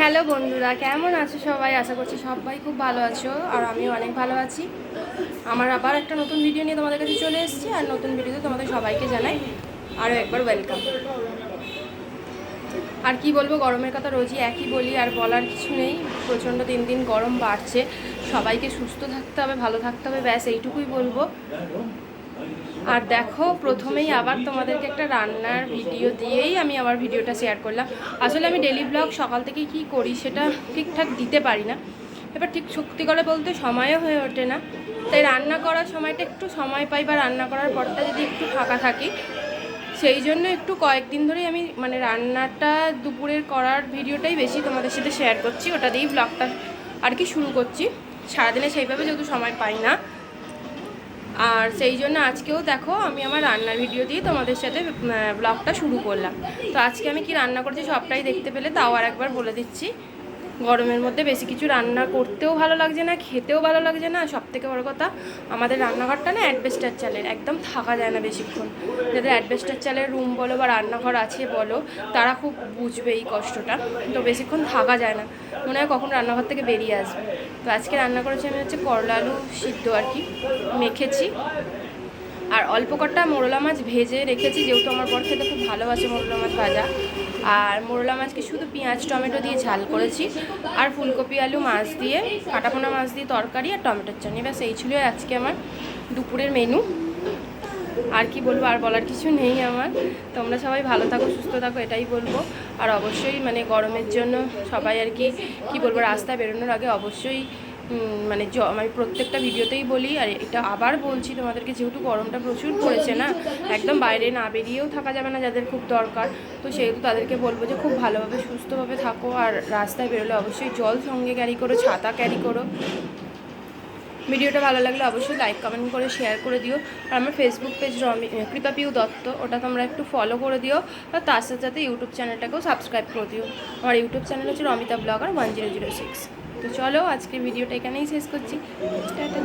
Hello বন্ধুরা, কেমন আছো সবাই? আশা করছি সবাই খুব ভালো আছো, আর আমিও অনেক ভালো আছি। আমার আবার একটা নতুন ভিডিও নিয়ে তোমাদের কাছে চলে এসেছি, আর নতুন ভিডিওতে তোমাদের সবাইকে জানাই আরও একবার ওয়েলকাম। আর কি বলবো, গরমের কথা রোজই একই বলি, আর বলার কিছু নেই। প্রচণ্ড দিন দিন গরম বাড়ছে। সবাইকে সুস্থ থাকতে হবে, ভালো থাকতে হবে, ব্যাস এইটুকুই বলবো। আর দেখো, প্রথমেই আবার তোমাদেরকে একটা রান্নার ভিডিও দিয়েই আমি আবার ভিডিওটা শেয়ার করলাম। আসলে আমি ডেলি ব্লগ সকাল থেকে কি করি সেটা ঠিকঠাক দিতে পারি না। এবার ঠিক সত্যি করে বলতে সময়ও হয়ে ওঠে না, তাই রান্না করার সময়টা একটু সময় পাই, বা রান্না করার পরটা যদি একটু ফাঁকা থাকি, সেই জন্য একটু কয়েকদিন ধরেই আমি রান্নাটা দুপুরের করার ভিডিওটাই বেশি তোমাদের সাথে শেয়ার করছি, ওটা দিয়েই ব্লগটা আর কি শুরু করছি। সারাদিনে সেইভাবে যেহেতু সময় পাই না, আর সেই জন্য আজকেও দেখো আমি আমার রান্নার ভিডিও দিয়ে তোমাদের সাথে ব্লগটা শুরু করলাম। তো আজকে আমি কি রান্না করছি সবটাই দেখতে পেলে, তাও আর একবার বলে দিচ্ছি। গরমের মধ্যে বেশি কিছু রান্না করতেও ভালো লাগছে না, খেতেও ভালো লাগছে না। সব থেকে বড় কথা, আমাদের রান্নাঘরটা না অ্যাডবেস্টার চালের, একদম থাকা যায় না বেশিক্ষণ। যাদের অ্যাডবেস্টার চালের রুম বলো বা রান্নাঘর আছে বলো, তারা খুব বুঝবে এই কষ্টটা। তো বেশিক্ষণ থাকা যায় না, মনে হয় কখন রান্নাঘর থেকে বেরিয়ে আসবে। তো আজকে রান্না করেছি আমি করলা আলু সিদ্ধ আর কি, মেখেছি। আর অল্প কটা মোরলা মাছ ভেজে রেখেছি, যেহেতু আমার বর খেতে খুব ভালোবাসে মোরলা মাছ ভাজা। আর মোরলা মাছকে শুধু পেঁয়াজ টমেটো দিয়ে ঝাল করেছি, আর ফুলকপি আলু মাছ দিয়ে, কাটাপোনা মাছ দিয়ে তরকারি, আর টমেটোর চাটনি। ব্যাস এই ছিল আজকে আমার দুপুরের মেনু। আর কি বলবো, আর বলার কিছু নেই আমার। তোমরা সবাই ভালো থাকো, সুস্থ থাকো, এটাই বলবো। আর অবশ্যই গরমের জন্য সবাই আর কি বলবো, রাস্তায় বেরোনোর আগে অবশ্যই আমি প্রত্যেকটা ভিডিওতেই বলি, আর এটা আবার বলছি তোমাদেরকে, যেহেতু গরমটা প্রচুর পড়েছে না, একদম বাইরে না বেরিয়েও থাকা যাবে না যাদের খুব দরকার। তো সেহেতু তাদেরকে বলবো যে খুব ভালোভাবে সুস্থভাবে থাকো, আর রাস্তায় বেরোলে অবশ্যই জল সঙ্গে ক্যারি করো, ছাতা ক্যারি করো। ভিডিওটা ভালো লাগলে অবশ্যই লাইক কমেন্ট করে শেয়ার করে দিও। আর আমার ফেসবুক পেজ কৃপা পিউ দত্ত, ওটা তোমরা একটু ফলো করে দিও। আর তার সাথে সাথে ইউটিউব চ্যানেলটাকেও সাবস্ক্রাইব করে দিও। আমার ইউটিউব চ্যানেল হচ্ছে রমিতা ব্লগার 1006। তো চলো, আজকের ভিডিওটা এখানেই শেষ করছি। টাটা।